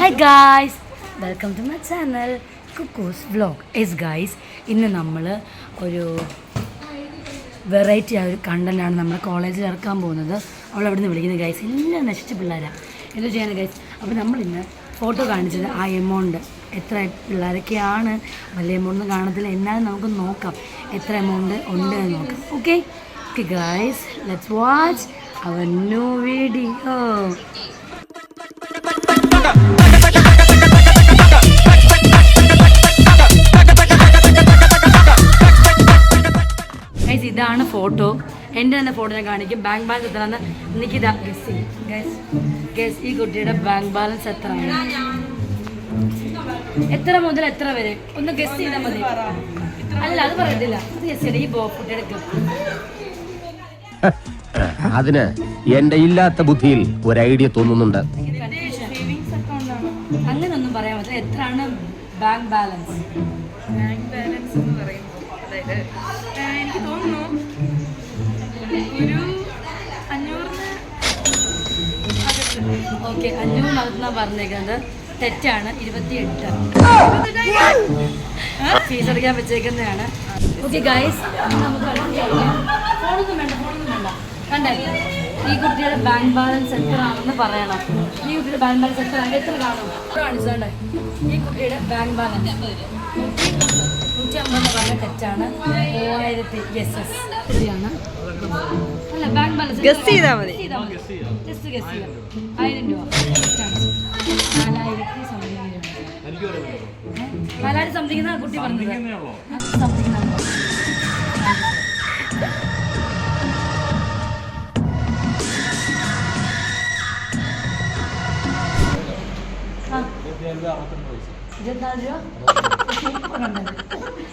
Hi guys, welcome to my channel Kukku's vlog. Yes guys, ഇന്ന് നമ്മൾ ഒരു വെറൈറ്റി ആയ ഒരു കണ്ടൻ്റാണ് നമ്മുടെ കോളേജിൽ ഇറക്കാൻ പോകുന്നത്. അവളവിടെ നിന്ന് വിളിക്കുന്നത് ഗൈസ്, എല്ലാം നശിച്ച പിള്ളേരാണ്. എന്ത് ചെയ്യാൻ ഗൈസ്? അപ്പോൾ നമ്മളിന്ന് ഫോട്ടോ കാണിച്ചത് ആ എമൗണ്ട് എത്ര പിള്ളേരൊക്കെയാണ്. വലിയ എമൗണ്ട് കാണത്തില്ല, എന്നാലും നമുക്ക് നോക്കാം എത്ര എമൗണ്ട് ഉണ്ട് എന്ന് നോക്കാം. Okay okay guys, let's watch our new video. Guys, ഇതാണ് ഫോട്ടോ. എൻ്റെ തന്നെ ഫോട്ടോ ഞാൻ കാണിക്കും. ബാങ്ക് ബാലൻസ് എത്രയാണെന്ന് എനിക്കിതാ ഗസ് ചെയ്യും. ഗസ്, ഈ കുട്ടിയുടെ ബാങ്ക് ബാലൻസ് എത്രയാണ്? എത്ര മുതൽ എത്ര വരെ ഒന്ന് ഗസ് ചെയ്താൽ മതി. അല്ല, അത് പറയത്തില്ല, അത് ഗസ് ചെയ്യണം. ഈ കുട്ടിയുടെ അതിന് എന്റെ ഇല്ലാത്ത ബുദ്ധിയിൽ ഒരു ഐഡിയ തോന്നുന്നുണ്ട്. അങ്ങനൊന്നും പറയാൻ പറ്റില്ല. എത്രയാണ് ബാങ്ക് ബാലൻസ്? ബാങ്ക് ബാലൻസ് എന്ന് പറയുമ്പോൾ അതായത് എനിക്ക് തോന്നുന്നു ഒരു 500. ഓക്കെ, 500 നടത്തുന്ന പറഞ്ഞേക്കുന്നത് തെറ്റാണ്. 28 ഫീസ് അടയ്ക്കാൻ വെച്ചേക്കുന്നതാണ്. ഓക്കെ ഗൈസ്, നമുക്ക് ഫോണൊന്നും വേണ്ട കണ്ടേ. ഈ കുട്ടിയുടെ ബാങ്ക് ബാലൻസ് എത്രയാണെന്ന് പറയണം. ഈ കുട്ടിയുടെ ബാങ്ക് ബാലൻസ് എത്ര കാണും കാണിച്ചോണ്ടേ. ഈ കുട്ടിയുടെ ബാങ്ക് ബാലൻസ് 150 പറഞ്ഞ തെറ്റാണ്. 3000 ഗസ്സസ് ശരിയാണ്. അല്ല, ബാങ്ക് ബാലൻസ് ഗസ് ചെയ്താൽ മതി. ജസ്റ്റ് ഗസ് ചെയ്യാം. 1000 രൂപ തെറ്റാണ്. 4000 സംതിങ് രൂപ. 4000 സംതിങ് എന്നാണ് കുട്ടി പറഞ്ഞത്. സംതിങ്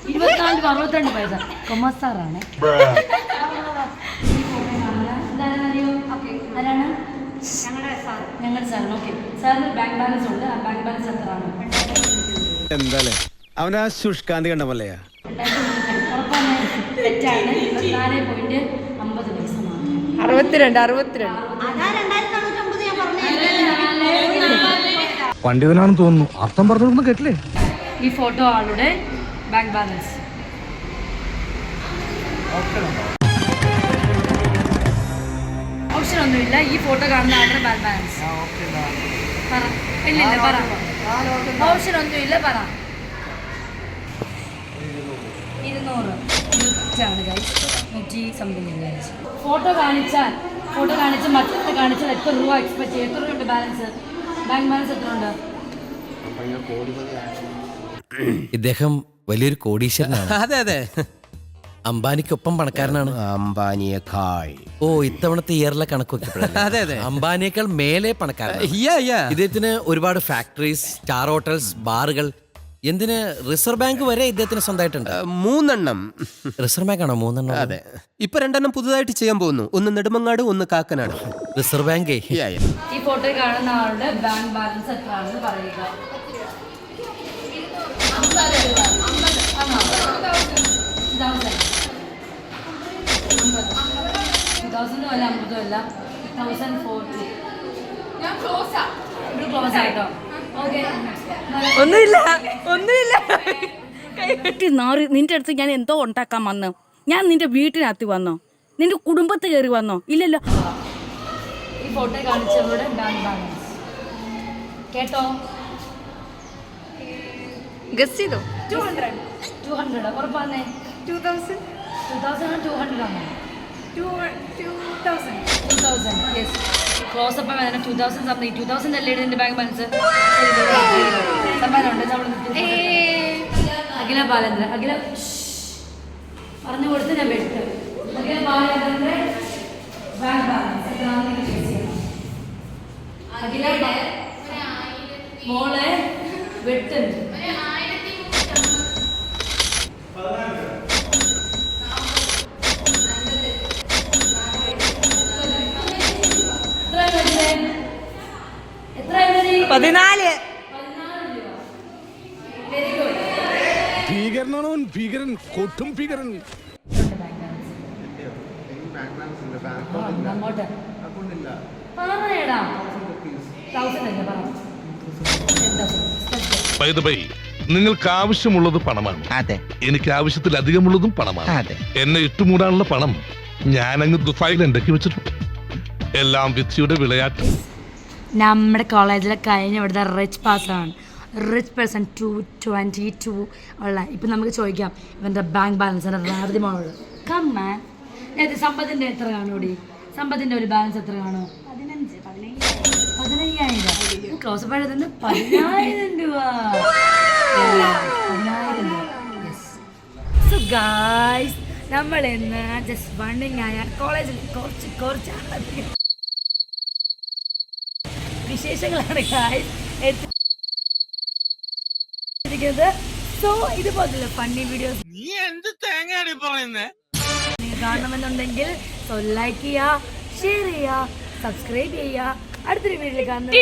$24.62 കൊമസാറാണ്. ആരാണ്? ഞങ്ങളുടെ സാറാണ്. ഓക്കെ, സാറിന് ബാങ്ക് ബാലൻസ് ഉണ്ട്. ആ ബാങ്ക് ബാലൻസ് എത്രയാണ്? എന്താലേ അവനാ ശുഷ്കാന്തി കണ്ടമല്ലേ? ഉറപ്പാണ് തെറ്റാണ്. 24.50 പൈസ മാത്രം. 62. പണ്ഡിതനാണെന്ന് തോന്നുന്നു. അർത്ഥം പറഞ്ഞൊന്നും കേട്ടില്ലേ? ഈ ഫോട്ടോ ആളുടെ ബാങ്ക് ബാലൻസ് ഓപ്ഷൻ ഒന്നുമില്ല. ഈ ഫോട്ടോ കാണുന്ന ആളുടെ ബാങ്ക് ബാലൻസ് പറ. ഇല്ലില്ല, പറ. ഓപ്ഷൻ ഒന്നുമില്ല, പറ. 200 ആണ് ഗൈസ്. 100 something guys. ഫോട്ടോ കാണിച്ച് മറ്റൊന്ന് കാണിച്ചാൽ എത്ര രൂപ എക്സ്പെക്ട് ചെയ്യും? എത്ര രൂപ ബാലൻസ്? ബാങ്ക് ബാലൻസ് എത്ര ഉണ്ട്? ഇദ്ദേഹം വലിയൊരു കോടീശ്വരനാണ്. അതെ അതെ, അംബാനിക്കൊപ്പം പണക്കാരനാണ്. അംബാനിയേക്കാൾ. ഓ, ഇത്തവണത്തെ ഇയറിലെ കണക്ക് അതെ അതെ, അംബാനിയേക്കാൾ മേലെ പണക്കാരനാണ്. ഇദ്ദേഹത്തിന് ഒരുപാട് ഫാക്ടറീസ്, സ്റ്റാർ ഹോട്ടൽസ്, ബാറുകൾ, എന്തിന് റിസർവ് ബാങ്ക് വരെ ഇദ്ദേഹത്തിന് സ്വന്തമായിട്ടുണ്ട്. 3 റിസർവ് ബാങ്ക് ആണോ 3? അതെ, ഇപ്പൊ 2 പുതുതായിട്ട് ചെയ്യാൻ പോകുന്നു. ഒന്ന് നെടുമങ്ങാട്, ഒന്ന് കാക്കനാട്. റിസർവ് ബാങ്കേ. ഈ ഫോട്ടോയിൽ കാണുന്ന ആളുടെ ബാങ്ക് ബാലൻസ് എത്രയാണെന്ന് പറയുക. 2000 അല്ല, 50 അല്ല, 1040. ക്ലോസ് ആയിട്ടോ? ഓക്കെ, ഒന്നുമില്ല. നിന്റെ അടുത്ത് ഞാൻ എന്തോ ഉണ്ടാക്കാൻ വന്നോ? ഞാൻ നിന്റെ വീട്ടിനകത്ത് വന്നോ? നിന്റെ കുടുംബത്ത് കയറി വന്നോ? ഇല്ലല്ലോ. ഈ ഫോട്ടോ കാണിച്ചവരുടെ ബാങ്ക് ബാലൻസ് കേട്ടോ? ഗസ് ചെയ്തോ? 200 ഉറപ്പാന്നേ. 2000. 2200 ആണ്. 2000 യെസ്. ക്ലോസ് അപ്പ് വേണം. 2000 സംതിങ്. 2000 അല്ലേ ഇതിന്റെ ബാങ്ക് ബാലൻസ്? സമ്മാനമുണ്ട്. അഖില ബാലേന്ദ്ര. അഖില പറഞ്ഞു കൊടുത്ത് ഞാൻ വെട്ട്. അഖില ബാലേന്ദ്രന്റെ ബാങ്ക് ബാലൻസ് എത്രയാണെന്ന് അഖില മോളെ വെട്ടുണ്ട്. ഭീകരനാണോ? ഭീകരൻ, കൊട്ടും ഭീകരൻ. അങ്ങോട്ട് പറയടാ. 1000 അല്ലേ പറ. By the way, നിങ്ങൾക്ക് ആവശ്യമുള്ളത് പണമാണ്. അതെ. എനിക്ക് ആവശ്യത്തിലധികമുള്ളതും പണമാണ്. അതെ. എന്നെ ഇട്ടുമൂടാനുള്ള പണം ഞാനങ്ങ് ദുബായിൽ ഉണ്ടാക്കി വെച്ചിട്ടുണ്ട്. എല്ലാം വിധിയുടെ വിളയാട്ടം. നമ്മുടെ കോളേജിലെ കഴിഞ്ഞ ഇവിടുത്തെ റിച്ച് പാസ്സാണ്. റിച്ച് പേഴ്സൺ 222 ഉള്ള. ഇപ്പം നമുക്ക് ചോദിക്കാം ഇവൻ്റെ ബാങ്ക് ബാലൻസ് റാവതി മോളോട്. കമ്മാൻ സമ്പത്തിൻ്റെ എത്ര കാണൂടി? സമ്പത്തിൻ്റെ ഒരു ബാലൻസ് എത്ര കാണും? 15,000. ക്ലോസ് പഴയതിന് 10,000 രൂപ. 10,000 രൂപ. യെസ്. സോ ഗായ്സ്, നമ്മൾ ഇന്ന് ജസ്റ്റ് വണ്ടിങ് ആയ കോളേജിൽ കുറച്ച് അധികം വിശേഷങ്ങളാണ് ഗായ്സ് എത്തിയിരിക്കുന്നത്. സോ ഇതുപോലുള്ള ഫണ്ണി വീഡിയോസ് നിങ്ങൾ കാണണമെന്നുണ്ടെങ്കിൽ സോ ലൈക്ക് ചെയ്യുക, ഷെയർ ചെയ്യുക, സബ്സ്ക്രൈബ് ചെയ്യുക. അടുത്തൊരു വീഡിയോയിൽ കാണുന്നത്